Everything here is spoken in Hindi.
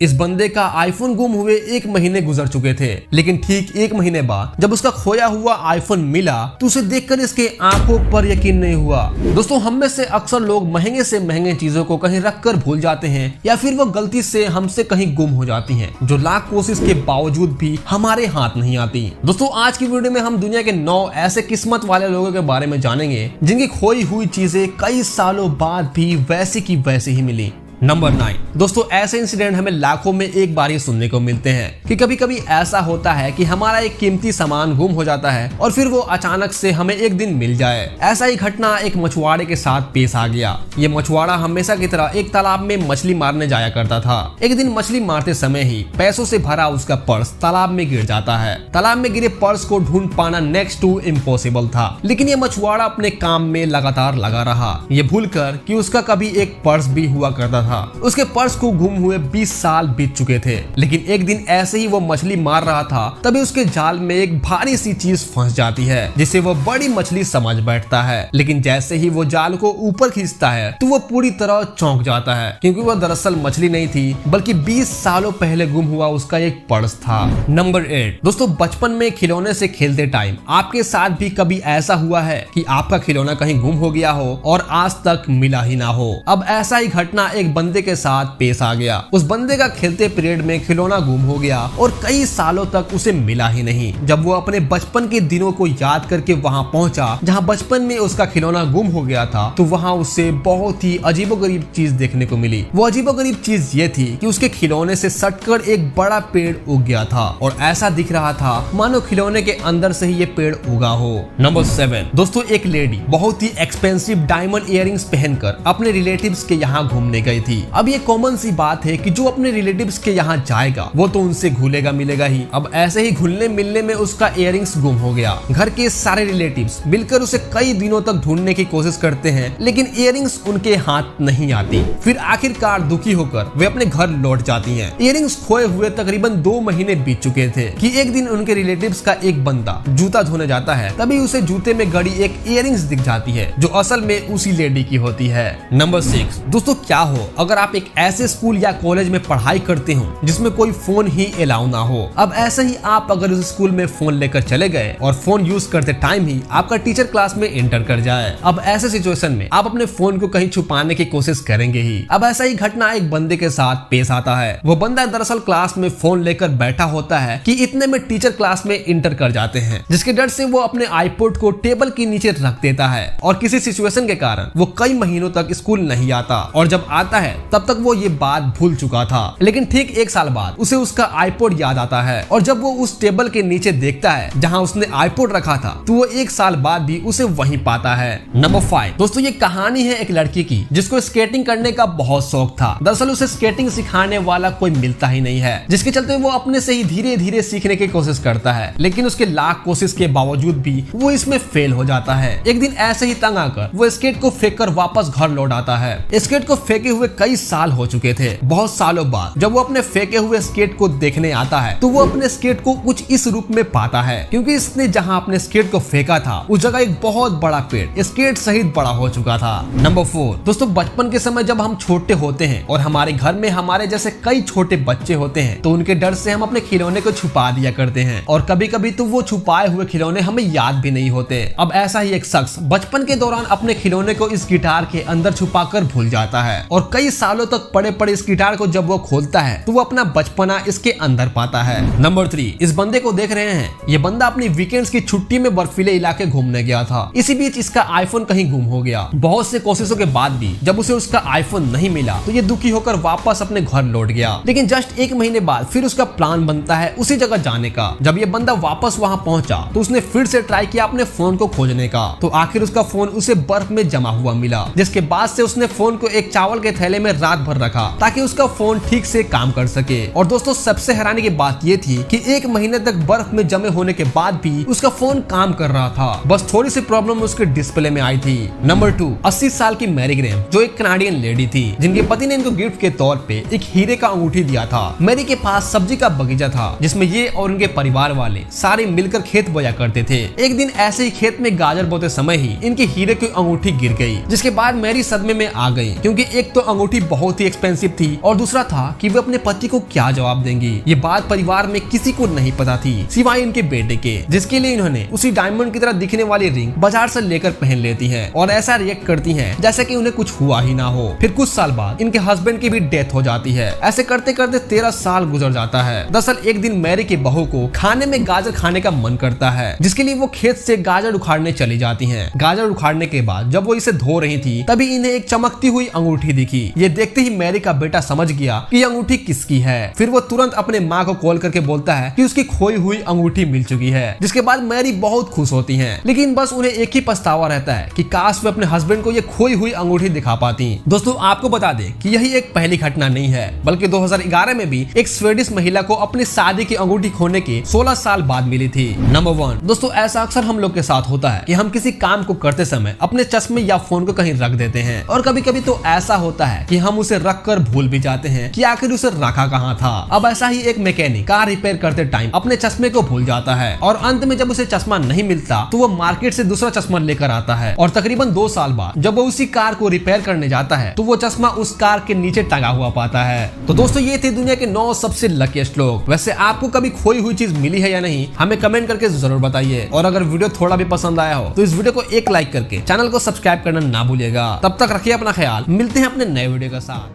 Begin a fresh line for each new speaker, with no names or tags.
इस बंदे का आईफोन गुम हुए 1 महीने गुजर चुके थे, लेकिन ठीक 1 महीने बाद जब उसका खोया हुआ आईफोन मिला तो उसे देखकर इसके आंखों पर यकीन नहीं हुआ। दोस्तों, हम में से अक्सर लोग महंगे से महंगे चीजों को कहीं रख कर भूल जाते हैं या फिर वो गलती से हमसे कहीं गुम हो जाती हैं, जो लाख कोशिश के बावजूद भी हमारे हाथ नहीं आती। दोस्तों, आज की वीडियो में हम दुनिया के 9 ऐसे किस्मत वाले लोगों के बारे में जानेंगे जिनकी खोई हुई चीजें कई सालों बाद भी वैसी की वैसी ही मिली। नंबर 9। दोस्तों, ऐसे इंसिडेंट हमें लाखों में एक बार ही सुनने को मिलते हैं कि कभी कभी ऐसा होता है कि हमारा एक कीमती सामान गुम हो जाता है और फिर वो अचानक से हमें एक दिन मिल जाए। ऐसा ही घटना एक मछुआरे के साथ पेश आ गया। ये मछुआरा हमेशा की तरह एक तालाब में मछली मारने जाया करता था। एक दिन मछली मारते समय ही पैसों से भरा उसका पर्स तालाब में गिर जाता है। तालाब में गिरे पर्स को ढूंढ पाना नेक्स्ट टू इम्पॉसिबल था, लेकिन ये मछुआरा अपने काम में लगातार लगा रहा, ये भूलकर कि उसका कभी एक पर्स भी हुआ करता था। उसके पर्स को गुम हुए 20 साल बीत चुके थे, लेकिन एक दिन ऐसे ही वो मछली मार रहा था, तभी उसके जाल में एक भारी सी चीज फंस जाती है जिसे वो बड़ी मछली समझ बैठता है। लेकिन जैसे ही वो जाल को ऊपर खींचता है तो वो पूरी तरह चौंक जाता है, क्योंकि वो दरअसल मछली नहीं थी बल्कि 20 सालों पहले गुम हुआ उसका एक पर्स था। नंबर 8। दोस्तों, बचपन में खिलौने से खेलते टाइम आपके साथ भी कभी ऐसा हुआ है कि आपका खिलौना कहीं गुम हो गया हो और आज तक मिला ही ना हो। अब ऐसा ही घटना एक बंदे के साथ पेश आ गया। उस बंदे का खेलते पीरियड में खिलौना गुम हो गया और कई सालों तक उसे मिला ही नहीं। जब वो अपने बचपन के दिनों को याद करके वहां पहुंचा जहां बचपन में उसका खिलौना गुम हो गया था, तो वहां उसे बहुत ही अजीबोगरीब चीज देखने को मिली। वो अजीबोगरीब चीज ये थी कि उसके खिलौने से सटकर एक बड़ा पेड़ उग गया था और ऐसा दिख रहा था मानो खिलौने के अंदर से ही ये पेड़ उगा हो। नंबर 7। दोस्तों, एक लेडी बहुत ही एक्सपेंसिव डायमंड इयररिंग्स पहनकर अपने रिलेटिव्स के यहाँ घूमने गई थी। अब ये कॉमन सी बात है कि जो अपने रिलेटिव्स के यहाँ जाएगा वो तो उनसे घुलेगा मिलेगा ही। अब ऐसे ही घुलने मिलने में उसका इयररिंग्स गुम हो गया। घर के सारे रिलेटिव्स मिलकर उसे कई दिनों तक ढूंढने की कोशिश करते हैं, लेकिन इयररिंग्स उनके हाथ नहीं आती। फिर आखिरकार दुखी होकर वे अपने घर लौट जाती हैं। इयररिंग्स खोए हुए तकरीबन 2 महीने बीत चुके थे कि एक दिन उनके रिलेटिव्स का एक बंदा जूता धोने जाता है, तभी उसे जूते में गड़ी एक इयररिंग्स दिख जाती है जो असल में उसी लेडी की होती है। नंबर 6। दोस्तों, क्या हो अगर आप एक ऐसे स्कूल या कॉलेज में पढ़ाई करते हो जिसमें कोई फोन ही अलाउ ना हो। अब ऐसे ही आप अगर उस स्कूल में फोन लेकर चले गए और फोन यूज करते टाइम ही आपका टीचर क्लास में एंटर कर जाए। अब ऐसे सिचुएशन में आप अपने फोन को कहीं छुपाने की कोशिश करेंगे ही। अब ऐसा ही घटना एक बंदे के साथ पेश आता है। वो बंदा दरअसल क्लास में फोन लेकर बैठा होता है कि इतने में टीचर क्लास में एंटर कर जाते हैं, जिसके डर से वो अपने आईपॉड को टेबल के नीचे रख देता है और किसी सिचुएशन के कारण वो कई महीनों तक स्कूल नहीं आता और जब आता है तब तक वो ये बात भूल चुका था। लेकिन ठीक 1 साल बाद उसे उसका आईपॉड याद आता है और जब वो उस टेबल के नीचे देखता है जहां उसने आईपॉड रखा था तो वो 1 साल बाद भी उसे वहीं पाता है। नंबर 5। दोस्तों, ये कहानी है एक लड़की की जिसको स्केटिंग करने का बहुत शौक था। दरअसल उसे स्केटिंग सिखाने वाला कोई मिलता ही नहीं है, जिसके चलते वो अपने से ही धीरे धीरे सीखने की कोशिश करता है, लेकिन उसके लाख कोशिश के बावजूद भी वो इसमें फेल हो जाता है। एक दिन ऐसे ही तंग आकर वो स्केट को फेंक कर वापस घर लौट आता है। स्केट को फेंके हुए कई साल हो चुके थे। बहुत सालों बाद जब वो अपने फेंके हुए स्केट को देखने आता है तो वो अपने स्केट को कुछ इस रूप में पाता है, क्योंकि इसने जहां अपने स्केट को फेंका था उस जगह एक बहुत बड़ा पेड़ स्केट सहित बड़ा हो चुका था। नंबर 4। दोस्तों, बचपन के समय जब हम छोटे होते हैं और हमारे घर में हमारे जैसे कई छोटे बच्चे होते हैं तो उनके डर से हम अपने खिलौने को छुपा दिया करते हैं और कभी कभी तो वो छुपाए हुए खिलौने हमें याद भी नहीं होते। अब ऐसा ही एक शख्स बचपन के दौरान अपने खिलौने को इस गिटार के अंदर छुपाकर भूल जाता है और कई सालों तक पड़े पड़े इस गिटार को जब वो खोलता है तो वो अपना बचपना इसके अंदर पाता है। नंबर 3। इस बंदे को देख रहे हैं, ये बंदा अपनी वीकेंड्स की छुट्टी में बर्फीले इलाके घूमने गया था। इसी बीच इसका आईफोन कहीं गुम हो गया। बहुत से कोशिशों के बाद भी जब उसे उसका आईफोन नहीं मिला तो ये दुखी होकर वापस अपने घर लौट गया। लेकिन जस्ट 1 महीने बाद फिर उसका प्लान बनता है उसी जगह जाने का। जब ये बंदा वापस वहां पहुंचा तो उसने फिर से ट्राई किया अपने फोन को खोजने का, तो आखिर उसका फोन उसे बर्फ में जमा हुआ मिला, जिसके बाद से उसने फोन को एक चावल के थैले में रात भर रखा ताकि उसका फोन ठीक से काम कर सके। और दोस्तों, सबसे हैरानी की बात ये थी कि 1 महीने तक बर्फ में जमे होने के बाद भी उसका फोन काम कर रहा था, बस थोड़ी सी प्रॉब्लम उसके डिस्प्ले में आई थी। नंबर 2। 80 साल की मैरी ग्रैम, जो एक कनाडियन लेडी थी जिनके पति ने इनको गिफ्ट के तौर पे एक हीरे का अंगूठी दिया था। मैरी के पास सब्जी का बगीचा था जिसमें ये और उनके परिवार वाले सारे मिलकर खेत बोया करते थे। एक दिन ऐसे ही खेत में गाजर बोते समय ही इनके हीरे की अंगूठी गिर गई, जिसके बाद मैरी सदमे में आ गई, क्योंकि एक तो अंगूठी बहुत ही एक्सपेंसिव थी और दूसरा था कि वे अपने पति को क्या जवाब देंगी। ये बात परिवार में किसी को नहीं पता थी सिवाय इनके बेटे के, जिसके लिए इन्होंने उसी डायमंड की तरह दिखने वाली रिंग बाजार से लेकर पहन लेती हैं और ऐसा रिएक्ट करती हैं जैसे कि उन्हें कुछ हुआ ही ना हो। फिर कुछ साल बाद इनके हस्बैंड की भी डेथ हो जाती है। ऐसे करते करते 13 साल गुजर जाता है। दरअसल एक दिन मैरी की बहू को खाने में गाजर खाने का मन करता है, जिसके लिए वो खेत से गाजर उखाड़ने चली जाती हैं। गाजर उखाड़ने के बाद जब वो इसे धो रही थी तभी इन्हें एक चमकती हुई अंगूठी दिखी। ये देखते ही मैरी का बेटा समझ गया कि यह अंगूठी किसकी है। फिर वो तुरंत अपने माँ को कॉल करके बोलता है कि उसकी खोई हुई अंगूठी मिल चुकी है, जिसके बाद मैरी बहुत खुश होती हैं। लेकिन बस उन्हें एक ही पछतावा रहता है कि काश वे अपने हस्बैंड को ये खोई हुई अंगूठी दिखा पाती। दोस्तों आपको बता दें कि यही एक पहली घटना नहीं है, बल्कि 2011 में भी एक स्वीडिश महिला को अपनी शादी की अंगूठी खोने के 16 साल बाद मिली थी। नंबर 1, दोस्तों ऐसा अक्सर हम लोग के साथ होता है कि हम किसी काम को करते समय अपने चश्मे या फोन को कहीं रख देते हैं और कभी कभी तो ऐसा होता है कि हम उसे रख कर भूल भी जाते हैं कि आखिर उसे रखा कहाँ था। अब ऐसा ही एक मैकेनिक कार रिपेयर करते टाइम अपने चश्मे को भूल जाता है और अंत में जब उसे चश्मा नहीं मिलता तो वो मार्केट से दूसरा चश्मा लेकर आता है और तकरीबन 2 साल बाद जब वो उसी कार को रिपेयर करने जाता है तो वो चश्मा उस कार के नीचे टंगा हुआ पाता है। तो दोस्तों ये थे दुनिया के 9 सबसे लकीस्ट लोग। वैसे आपको कभी खोई हुई चीज मिली है या नहीं, हमें कमेंट करके जरूर बताइए। और अगर वीडियो थोड़ा भी पसंद आया हो तो इस वीडियो को एक लाइक करके चैनल को सब्सक्राइब करना ना भूलिएगा। तब तक रखिए अपना ख्याल, मिलते हैं अपने नए वीडियो के साथ।